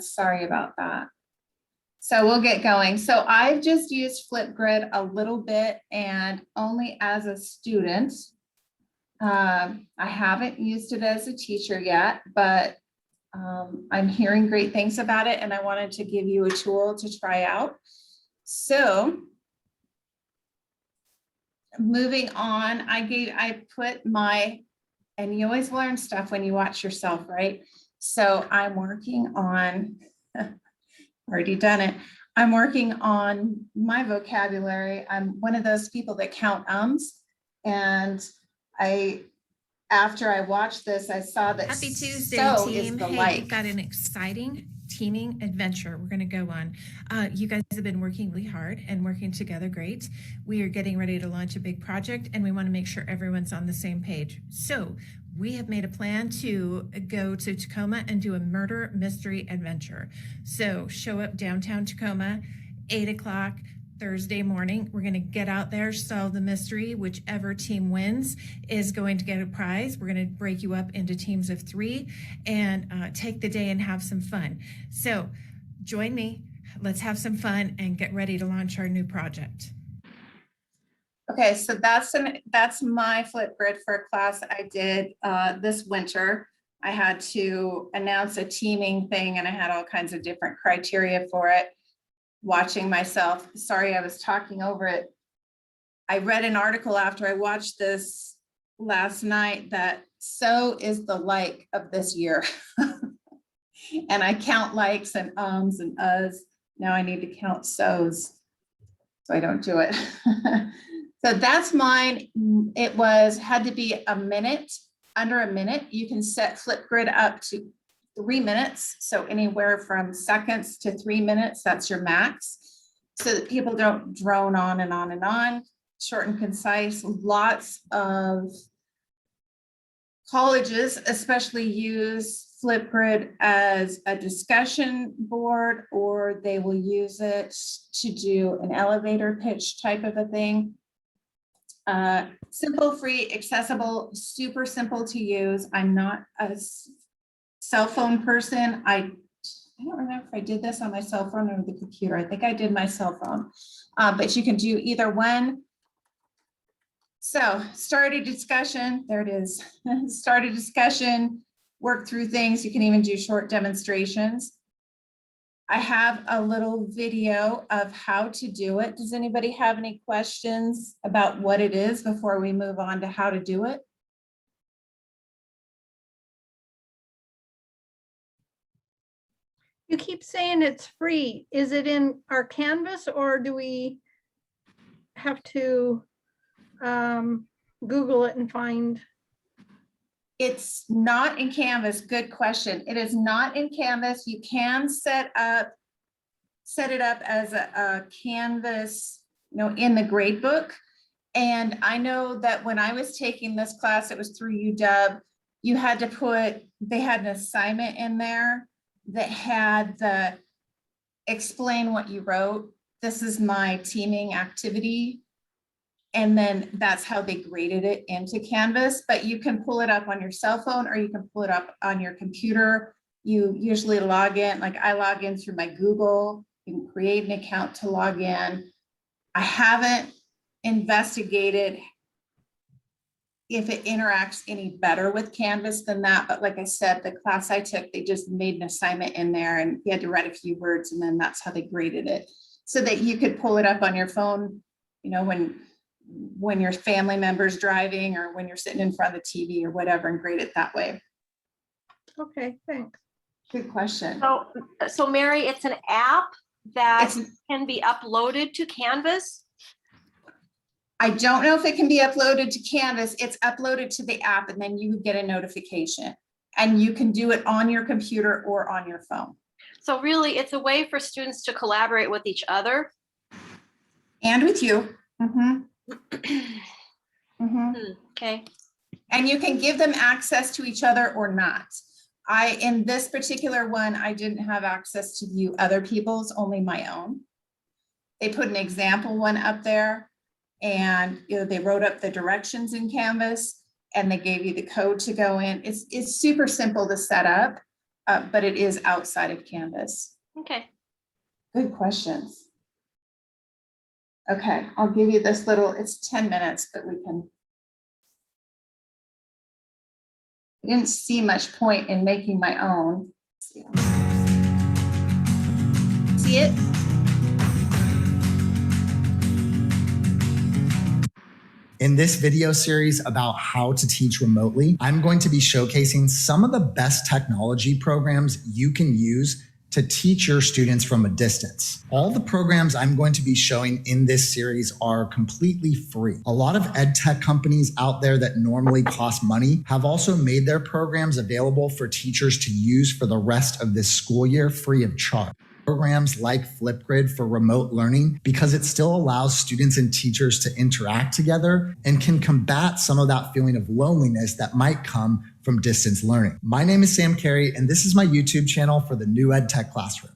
Sorry about that. So we'll get going. So I've just used Flipgrid a little bit and only as a student. I haven't used it as a teacher yet, but I'm hearing great things about it and I wanted to give you a tool to try out. So moving on, I put my, and you always learn stuff when you watch yourself, right? So I'm working on, already done it. I'm working on my vocabulary. I'm one of those people that count ums. And after I watched this, I saw that Happy Tuesday, so team. is the Hey, like. we've got an exciting teaming adventure we're going to go on. You guys have been working really hard and working together great. We are getting ready to launch a big project and we want to make sure everyone's on the same page. So we have made a plan to go to Tacoma and do a murder mystery adventure. So show up downtown Tacoma, 8 o'clock, Thursday morning. We're going to get out there, solve the mystery. Whichever team wins is going to get a prize. We're going to break you up into teams of 3 and take the day and have some fun. So join me. Let's have some fun and get ready to launch our new project. Okay, so that's my Flipgrid for a class I did this winter. I had to announce a teaming thing and I had all kinds of different criteria for it. Watching myself, sorry, I was talking over it. I read an article after I watched this last night that so is the like of this year. And I count likes and ums and uhs. Now I need to count so's so I don't do it. So that's mine. It had to be a minute, under a minute. You can set Flipgrid up to 3 minutes. So anywhere from seconds to 3 minutes, that's your max. So that people don't drone on and on and on. Short and concise. Lots of colleges especially use Flipgrid as a discussion board, or they will use it to do an elevator pitch type of a thing. Simple, free, accessible, super simple to use. I'm not a cell phone person. I don't remember if I did this on my cell phone or the computer. I think I did my cell phone, but you can do either one. So start a discussion. There it is. Start a discussion, work through things. You can even do short demonstrations. I have a little video of how to do it. Does anybody have any questions about what it is before we move on to how to do it? You keep saying it's free. Is it in our Canvas or do we have to Google it and find? It's not in Canvas. Good question. It is not in Canvas. You can set it up as a Canvas, in the grade book. And I know that when I was taking this class, it was through UW, you had to they had an assignment in there that had the explain what you wrote. This is my teaming activity. And then that's how they graded it into Canvas, but you can pull it up on your cell phone or you can pull it up on your computer. You usually log in, like I log in through my Google. You can create an account to log in. I haven't investigated if it interacts any better with Canvas than that, but like I said, the class I took, they just made an assignment in there and you had to write a few words and then that's how they graded it. So that you could pull it up on your phone, when your family member's driving or when you're sitting in front of the TV or whatever and grade it that way. Okay, thanks. Good question. So Mary, it's an app that can be uploaded to Canvas? I don't know if it can be uploaded to Canvas. It's uploaded to the app and then you get a notification and you can do it on your computer or on your phone. So really it's a way for students to collaborate with each other. And with you. Mm-hmm. Okay. And you can give them access to each other or not. In this particular one, I didn't have access to view other people's, only my own. They put an example one up there and they wrote up the directions in Canvas and they gave you the code to go in. It's super simple to set up. but it is outside of Canvas. Okay. Good questions. Okay, I'll give you this little, it's 10 minutes, but we can. I didn't see much point in making my own. See it? In this video series about how to teach remotely, I'm going to be showcasing some of the best technology programs you can use to teach your students from a distance. All the programs I'm going to be showing in this series are completely free. A lot of ed tech companies out there that normally cost money have also made their programs available for teachers to use for the rest of this school year free of charge. Programs like Flipgrid for remote learning because it still allows students and teachers to interact together and can combat some of that feeling of loneliness that might come from distance learning. My name is Sam Carey, and this is my YouTube channel for the New Ed Tech Classroom.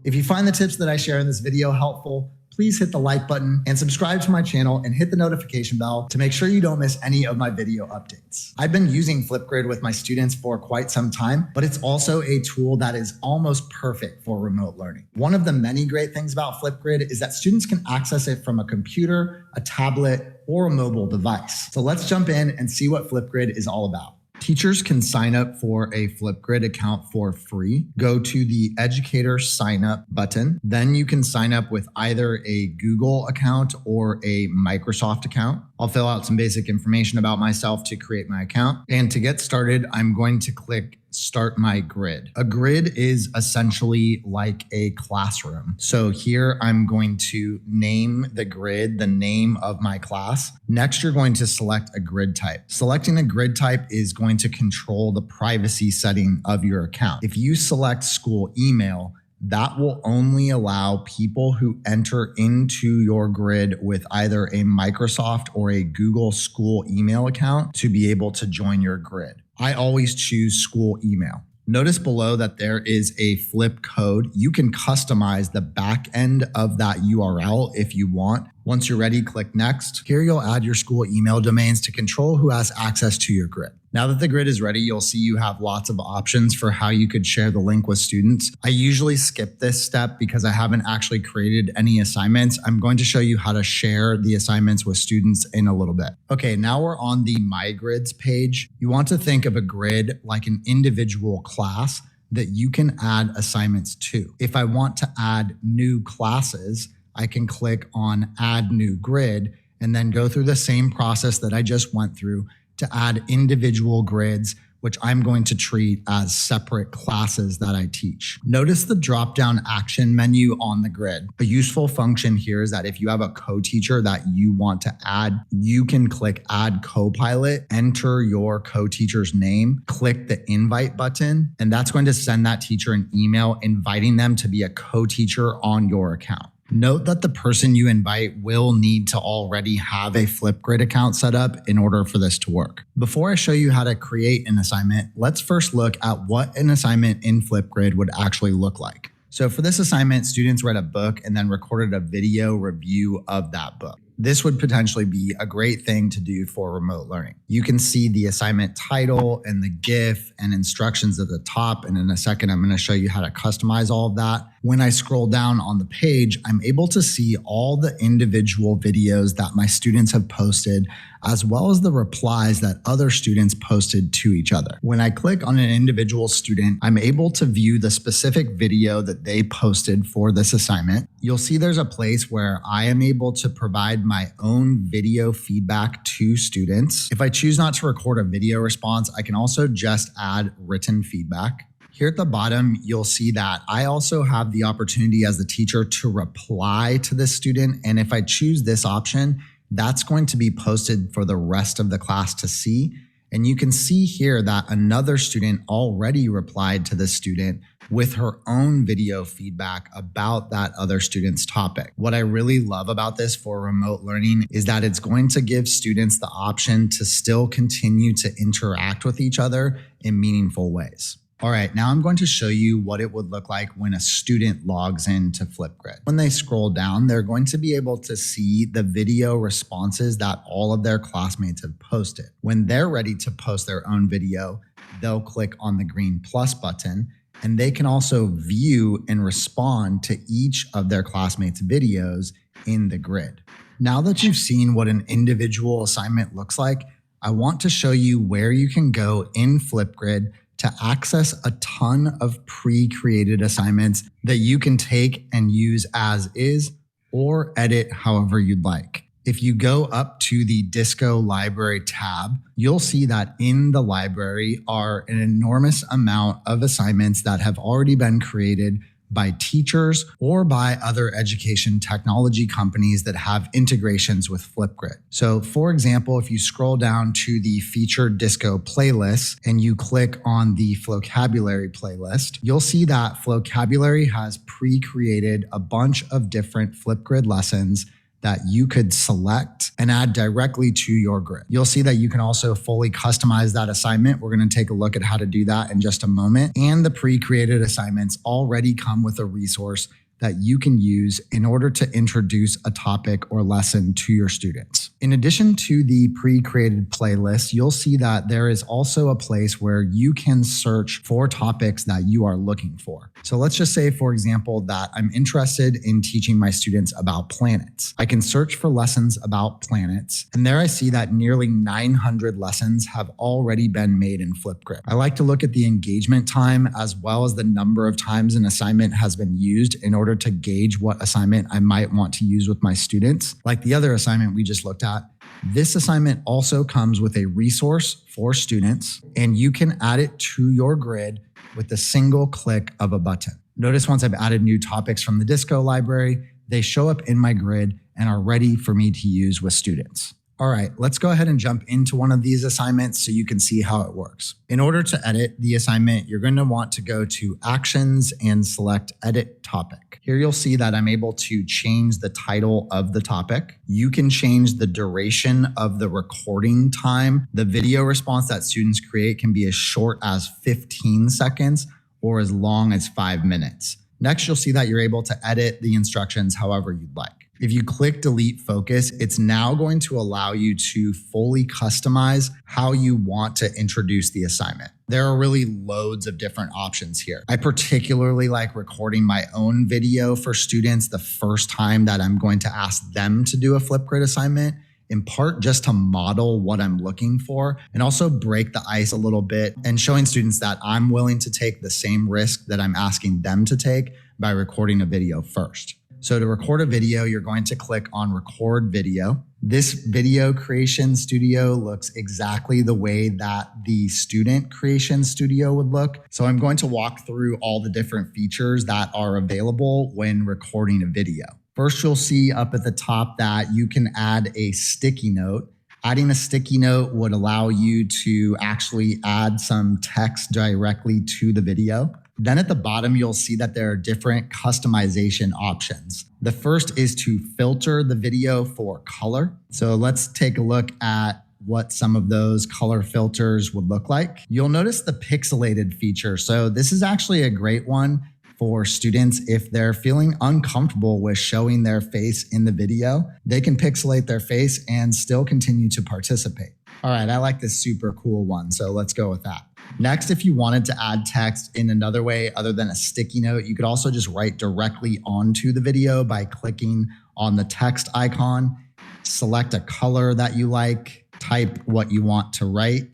If you find the tips that I share in this video helpful, please hit the like button and subscribe to my channel and hit the notification bell to make sure you don't miss any of my video updates. I've been using Flipgrid with my students for quite some time, but it's also a tool that is almost perfect for remote learning. One of the many great things about Flipgrid is that students can access it from a computer, a tablet, or a mobile device. So let's jump in and see what Flipgrid is all about. Teachers can sign up for a Flipgrid account for free. Go to the educator sign up button. Then you can sign up with either a Google account or a Microsoft account. I'll fill out some basic information about myself to create my account. And to get started, I'm going to click Start My Grid. A grid is essentially like a classroom. So here I'm going to name the grid, the name of my class. Next, you're going to select a grid type. Selecting a grid type is going to control the privacy setting of your account. If you select school email, that will only allow people who enter into your grid with either a Microsoft or a Google School email account to be able to join your grid. I always choose school email. Notice below that there is a flip code. You can customize the back end of that URL if you want. Once you're ready, click next. Here you'll add your school email domains to control who has access to your grid. Now that the grid is ready, you'll see you have lots of options for how you could share the link with students. I usually skip this step because I haven't actually created any assignments. I'm going to show you how to share the assignments with students in a little bit. Okay, now we're on the My Grids page. You want to think of a grid like an individual class that you can add assignments to. If I want to add new classes, I can click on Add New Grid and then go through the same process that I just went through to add individual grids, which I'm going to treat as separate classes that I teach. Notice the drop-down action menu on the grid. A useful function here is that if you have a co-teacher that you want to add, you can click Add Co-Pilot, enter your co-teacher's name, click the invite button, and that's going to send that teacher an email inviting them to be a co-teacher on your account. Note that the person you invite will need to already have a Flipgrid account set up in order for this to work. Before I show you how to create an assignment, let's first look at what an assignment in Flipgrid would actually look like. So for this assignment, students read a book and then recorded a video review of that book. This would potentially be a great thing to do for remote learning. You can see the assignment title and the GIF and instructions at the top. And in a second, I'm going to show you how to customize all of that. When I scroll down on the page, I'm able to see all the individual videos that my students have posted, as well as the replies that other students posted to each other. When I click on an individual student, I'm able to view the specific video that they posted for this assignment. You'll see there's a place where I am able to provide my own video feedback to students. If I choose not to record a video response, I can also just add written feedback. Here at the bottom, you'll see that I also have the opportunity as the teacher to reply to the student. And if I choose this option, that's going to be posted for the rest of the class to see. And you can see here that another student already replied to the student with her own video feedback about that other student's topic. What I really love about this for remote learning is that it's going to give students the option to still continue to interact with each other in meaningful ways. All right, now I'm going to show you what it would look like when a student logs into Flipgrid. When they scroll down, they're going to be able to see the video responses that all of their classmates have posted. When they're ready to post their own video, they'll click on the green plus button, and they can also view and respond to each of their classmates' videos in the grid. Now that you've seen what an individual assignment looks like, I want to show you where you can go in Flipgrid to access a ton of pre-created assignments that you can take and use as is or edit however you'd like. If you go up to the Disco Library tab, you'll see that in the library are an enormous amount of assignments that have already been created by teachers or by other education technology companies that have integrations with Flipgrid. So for example, if you scroll down to the featured disco playlist and you click on the Flocabulary playlist, you'll see that Flocabulary has pre-created a bunch of different Flipgrid lessons that you could select and add directly to your grid. You'll see that you can also fully customize that assignment. We're going to take a look at how to do that in just a moment. And the pre-created assignments already come with a resource that you can use in order to introduce a topic or lesson to your students. In addition to the pre-created playlist, you'll see that there is also a place where you can search for topics that you are looking for. So let's just say, for example, that I'm interested in teaching my students about planets. I can search for lessons about planets, and there I see that nearly 900 lessons have already been made in Flipgrid. I like to look at the engagement time as well as the number of times an assignment has been used in order to gauge what assignment I might want to use with my students. Like the other assignment we just looked at, this assignment also comes with a resource for students, and you can add it to your grid with a single click of a button. Notice once I've added new topics from the Disco library, they show up in my grid and are ready for me to use with students. All right, let's go ahead and jump into one of these assignments so you can see how it works. In order to edit the assignment, you're going to want to go to Actions and select Edit Topic. Here you'll see that I'm able to change the title of the topic. You can change the duration of the recording time. The video response that students create can be as short as 15 seconds or as long as 5 minutes. Next, you'll see that you're able to edit the instructions however you'd like. If you click Delete Focus, it's now going to allow you to fully customize how you want to introduce the assignment. There are really loads of different options here. I particularly like recording my own video for students the first time that I'm going to ask them to do a Flipgrid assignment, in part just to model what I'm looking for and also break the ice a little bit and showing students that I'm willing to take the same risk that I'm asking them to take by recording a video first. So to record a video, you're going to click on Record Video. This video creation studio looks exactly the way that the student creation studio would look. So I'm going to walk through all the different features that are available when recording a video. First, you'll see up at the top that you can add a sticky note. Adding a sticky note would allow you to actually add some text directly to the video. Then at the bottom, you'll see that there are different customization options. The first is to filter the video for color. So let's take a look at what some of those color filters would look like. You'll notice the pixelated feature. So this is actually a great one for students if they're feeling uncomfortable with showing their face in the video. They can pixelate their face and still continue to participate. All right, I like this super cool one, so let's go with that. Next, if you wanted to add text in another way other than a sticky note, you could also just write directly onto the video by clicking on the text icon, select a color that you like, type what you want to write,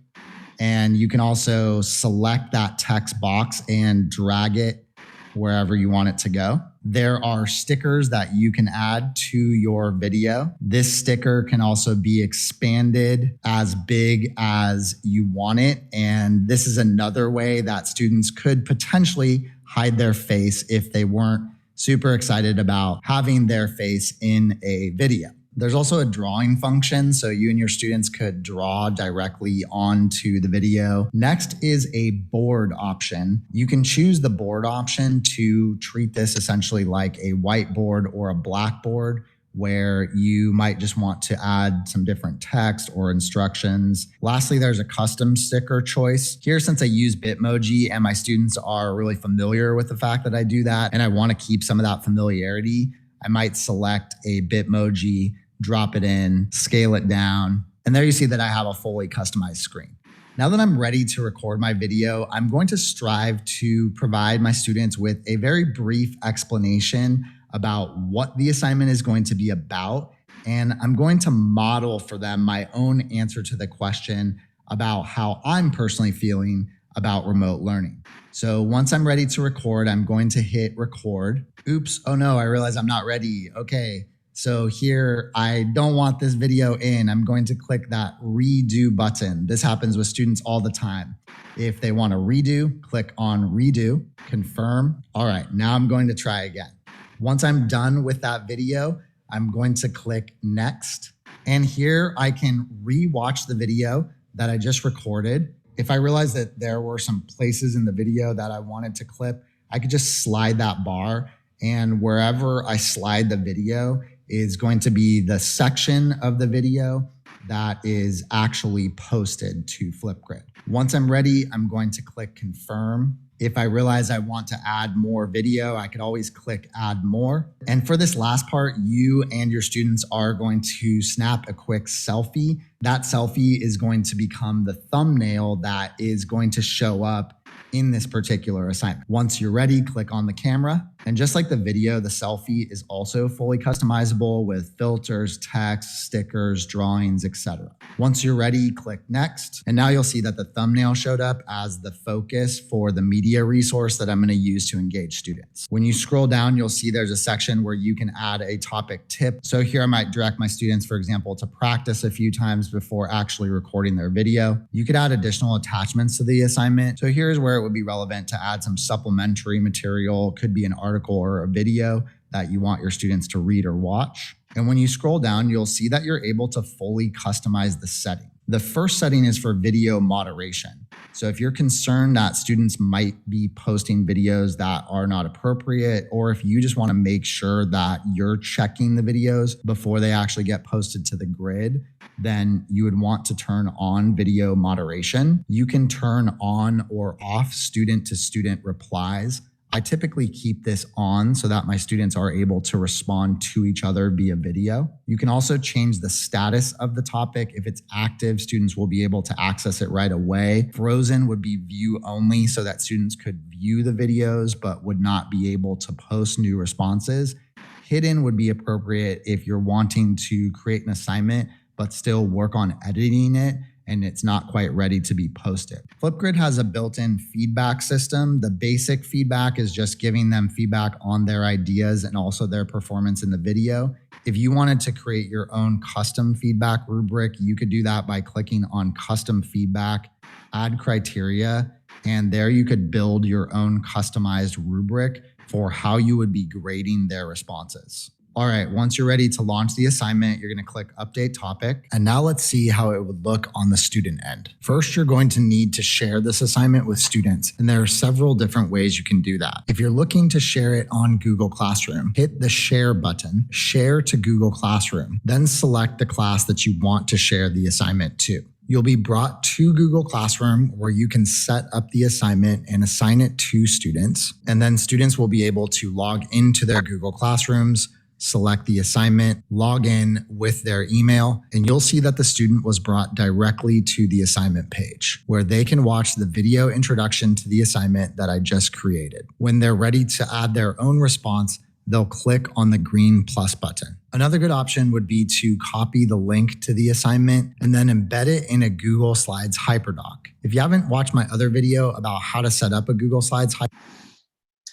and you can also select that text box and drag it wherever you want it to go. There are stickers that you can add to your video. This sticker can also be expanded as big as you want it. And this is another way that students could potentially hide their face if they weren't super excited about having their face in a video. There's also a drawing function, so you and your students could draw directly onto the video. Next is a board option. You can choose the board option to treat this essentially like a whiteboard or a blackboard, where you might just want to add some different text or instructions. Lastly, there's a custom sticker choice. Here, since I use Bitmoji and my students are really familiar with the fact that I do that, and I want to keep some of that familiarity, I might select a Bitmoji, drop it in, scale it down, and there you see that I have a fully customized screen. Now that I'm ready to record my video, I'm going to strive to provide my students with a very brief explanation about what the assignment is going to be about. And I'm going to model for them my own answer to the question about how I'm personally feeling about remote learning. So once I'm ready to record, I'm going to hit record. Oops, oh no, I realize I'm not ready. Okay, so here, I don't want this video in. I'm going to click that redo button. This happens with students all the time. If they want to redo, click on redo, confirm. All right, now I'm going to try again. Once I'm done with that video, I'm going to click next. And here I can re-watch the video that I just recorded. If I realize that there were some places in the video that I wanted to clip, I could just slide that bar, and wherever I slide the video is going to be the section of the video that is actually posted to Flipgrid. Once I'm ready, I'm going to click confirm. If I realize I want to add more video, I could always click add more. And for this last part, you and your students are going to snap a quick selfie. That selfie is going to become the thumbnail that is going to show up in this particular assignment. Once you're ready, click on the camera. And just like the video, the selfie is also fully customizable with filters, text, stickers, drawings, etc. Once you're ready, click next. And now you'll see that the thumbnail showed up as the focus for the media resource that I'm going to use to engage students. When you scroll down, you'll see there's a section where you can add a topic tip. So here I might direct my students, for example, to practice a few times before actually recording their video. You could add additional attachments to the assignment. So here's where it would be relevant to add some supplementary material, could be an article or a video that you want your students to read or watch. And when you scroll down, you'll see that you're able to fully customize the setting. The first setting is for video moderation. So if you're concerned that students might be posting videos that are not appropriate, or if you just want to make sure that you're checking the videos before they actually get posted to the grid, then you would want to turn on video moderation. You can turn on or off student-to-student replies. I typically keep this on so that my students are able to respond to each other via video. You can also change the status of the topic. If it's active, students will be able to access it right away. Frozen would be view only so that students could view the videos but would not be able to post new responses. Hidden would be appropriate if you're wanting to create an assignment but still work on editing it and it's not quite ready to be posted. Flipgrid has a built-in feedback system. The basic feedback is just giving them feedback on their ideas and also their performance in the video. If you wanted to create your own custom feedback rubric, you could do that by clicking on custom feedback, add criteria, and there you could build your own customized rubric for how you would be grading their responses. All right, once you're ready to launch the assignment, you're going to click Update Topic. And now let's see how it would look on the student end. First, you're going to need to share this assignment with students, and there are several different ways you can do that. If you're looking to share it on Google Classroom, hit the Share button, Share to Google Classroom, then select the class that you want to share the assignment to. You'll be brought to Google Classroom where you can set up the assignment and assign it to students. And then students will be able to log into their Google Classrooms, select the assignment, log in with their email, and you'll see that the student was brought directly to the assignment page where they can watch the video introduction to the assignment that I just created. When they're ready to add their own response, they'll click on the green plus button. Another good option would be to copy the link to the assignment and then embed it in a Google Slides hyperdoc. If you haven't watched my other video about how to set up a Google Slides hyperdoc,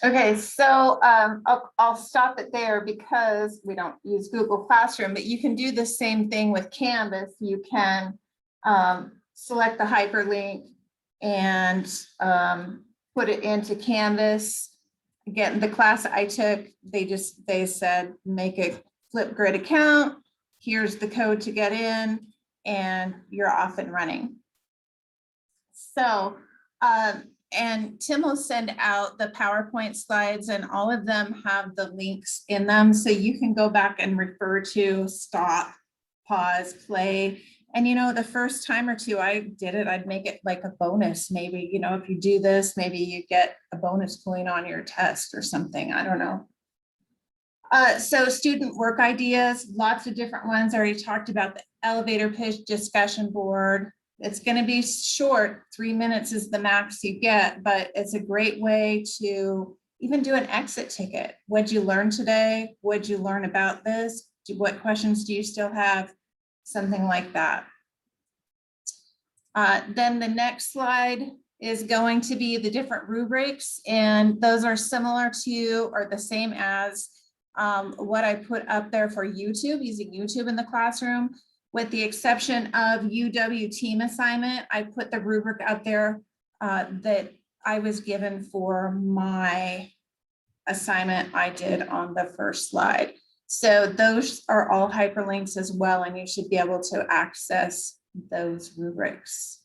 Okay, so I'll stop it there because we don't use Google Classroom, but you can do the same thing with Canvas. You can select the hyperlink and put it into Canvas. Again, the class I took, they said, make a Flipgrid account. Here's the code to get in, and you're off and running. So And Tim will send out the PowerPoint slides, and all of them have the links in them. So you can go back and refer to, stop, pause, play. And the first time or two I did it, I'd make it like a bonus. Maybe, if you do this, maybe you get a bonus point on your test or something. I don't know. So student work ideas, lots of different ones. I already talked about the elevator pitch discussion board. It's going to be short. 3 minutes is the max you get, but it's a great way to even do an exit ticket. What'd you learn today? What'd you learn about this? What questions do you still have? Something like that. Then the next slide is going to be the different rubrics, and those are similar to or the same as what I put up there for YouTube, using YouTube in the classroom. With the exception of UW team assignment, I put the rubric up there that I was given for my assignment I did on the first slide. So those are all hyperlinks as well, and you should be able to access those rubrics.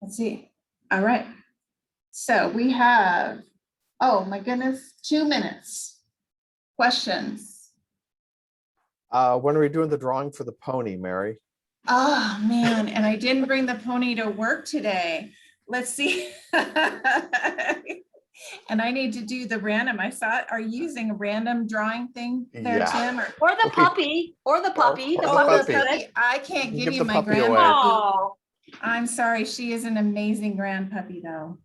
Let's see. All right. So we have, oh my goodness, 2 minutes. Questions? When are we doing the drawing for the pony, Mary? Oh man, and I didn't bring the pony to work today. Let's see. And I need to do the random. I saw it. Are you using a random drawing thing there, Yeah. Tim? Or the puppy, or the puppy. or The the puppy's puppy. good. I can't You give give you the my puppy away. grandpuppy. Oh, I'm sorry. She is an amazing grandpuppy though.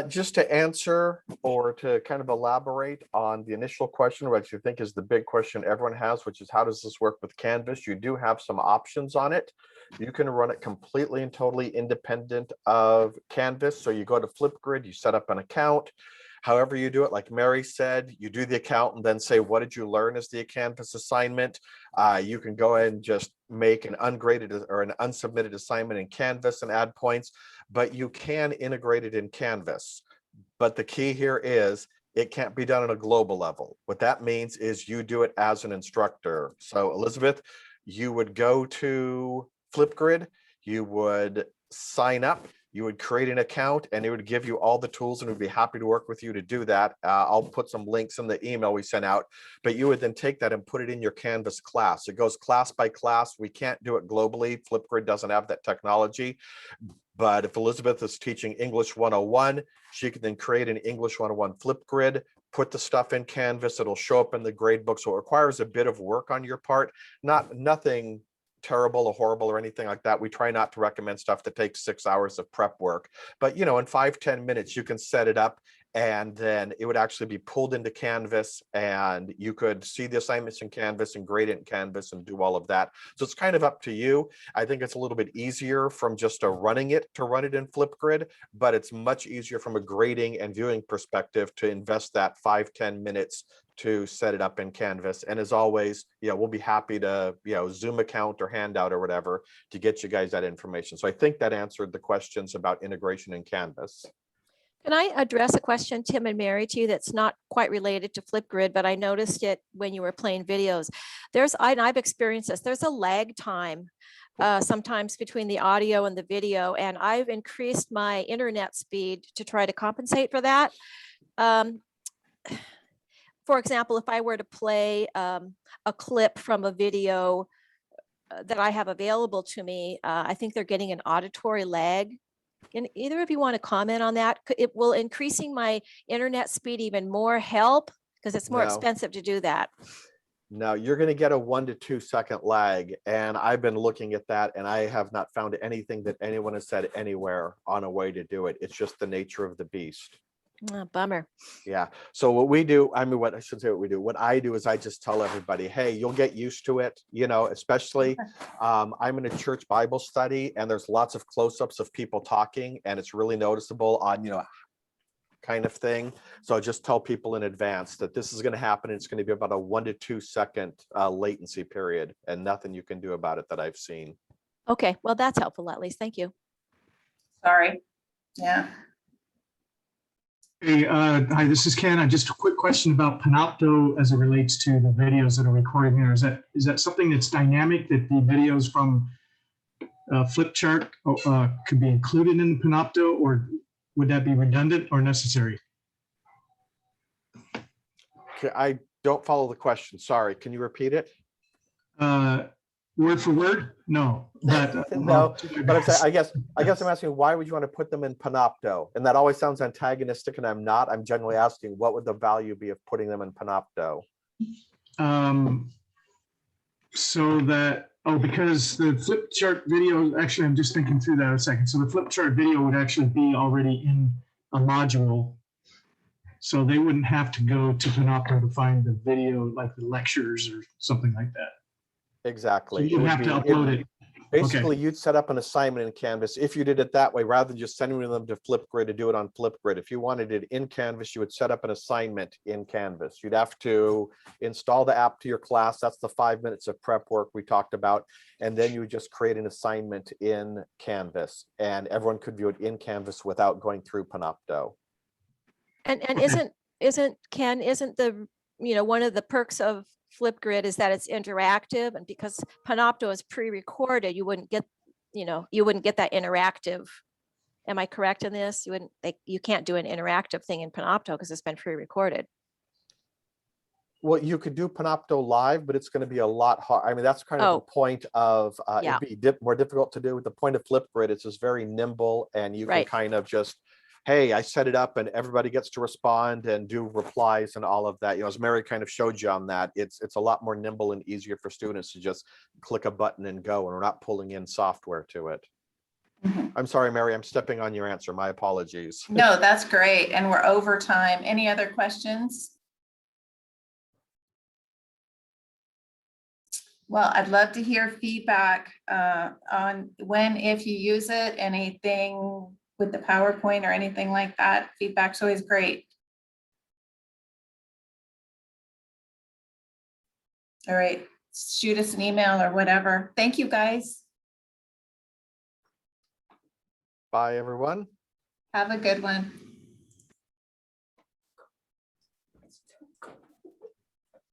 Just to answer or to kind of elaborate on the initial question, which you think is the big question everyone has, which is how does this work with Canvas? You do have some options on it. You can run it completely and totally independent of Canvas. So you go to Flipgrid, you set up an account. However you do it, like Mary said, you do the account and then say, what did you learn as the Canvas assignment? You can go ahead and just make an ungraded or an unsubmitted assignment in Canvas and add points, but you can integrate it in Canvas. But the key here is it can't be done on a global level. What that means is you do it as an instructor. So Elizabeth, you would go to Flipgrid, you would sign up, you would create an account, and it would give you all the tools, and we'd be happy to work with you to do that. I'll put some links in the email we sent out, but you would then take that and put it in your Canvas class. It goes class by class. We can't do it globally. Flipgrid doesn't have that technology. But if Elizabeth is teaching English 101, she can then create an English 101 Flipgrid, put the stuff in Canvas. It'll show up in the grade book. So it requires a bit of work on your part, nothing terrible or horrible or anything like that. We try not to recommend stuff that takes 6 hours of prep work, but in 5-10 minutes, you can set it up, and then it would actually be pulled into Canvas, and you could see the assignments in Canvas and grade it in Canvas and do all of that. So it's kind of up to you. I think it's a little bit easier from just running it to run it in Flipgrid, but it's much easier from a grading and viewing perspective to invest that 5-10 minutes to set it up in Canvas. And as always, we'll be happy to, Zoom account or handout or whatever to get you guys that information. So I think that answered the questions about integration in Canvas. Can I address a question, Tim and Mary, to you that's not quite related to Flipgrid, but I noticed it when you were playing videos. And I've experienced this, there's a lag time sometimes between the audio and the video, and I've increased my internet speed to try to compensate for that. For example, if I were to play a clip from a video that I have available to me, I think they're getting an auditory lag. Can either of you want to comment on that? Will increasing my internet speed even more help? Because it's more expensive to do that. No, you're going to get a 1 to 2 second lag. And I've been looking at that, and I have not found anything that anyone has said anywhere on a way to do it. It's just the nature of the beast. Oh, bummer. Yeah. So what we do, what I should say what we do, what I do is I just tell everybody, hey, you'll get used to it, especially I'm in a church Bible study, and there's lots of close-ups of people talking, and it's really noticeable on, kind of thing. So I just tell people in advance that this is going to happen. It's going to be about a 1 to 2 second latency period, and nothing you can do about it that I've seen. Okay. Well, that's helpful at least. Thank you. Sorry. Yeah. Hey, hi, this is Ken. Just a quick question about Panopto as it relates to the videos that are recorded here. Is that something that's dynamic, that the videos from flip chart could be included in the Panopto, or would that be redundant or necessary? Okay, I don't follow the question. Sorry. Can you repeat it? Word for word? No, but No, but I'm saying, I guess I'm asking, why would you want to put them in Panopto? And that always sounds antagonistic, and I'm not. I'm generally asking, what would the value be of putting them in Panopto? So that, because the flip chart video, actually, I'm just thinking through that a second. So the flip chart video would actually be already in a module. So they wouldn't have to go to Panopto to find the video, like the lectures or something like that. So Exactly. you have to upload it. Basically, you'd set up an assignment in Canvas if you did it that way, rather than just sending them to Flipgrid to do it on Flipgrid. If you wanted it in Canvas, you would set up an assignment in Canvas. You'd have to install the app to your class. That's the 5 minutes of prep work we talked about. And then you would just create an assignment in Canvas, and everyone could view it in Canvas without going through Panopto. And isn't the, one of the perks of Flipgrid is that it's interactive, and because Panopto is pre-recorded, you wouldn't get that interactive. Am I correct in this? You can't do an interactive thing in Panopto because it's been pre-recorded. Well, you could do Panopto live, but it's going to be a lot hard. I mean, that's kind of the point of Yeah. it'd be more difficult to do. The point of Flipgrid, it's just very nimble, and you can Right. kind of just, hey, I set it up and everybody gets to respond and do replies and all of that. As Mary kind of showed you on that, it's a lot more nimble and easier for students to just click a button and go, and we're not pulling in software to it. Mhm. I'm sorry, Mary, I'm stepping on your answer. My apologies. No, that's great. And we're over time. Any other questions? Well, I'd love to hear feedback on when, if you use it, anything with the PowerPoint or anything like that. Feedback's always great. All right, shoot us an email or whatever. Thank you, guys. Bye, everyone. Have a good one.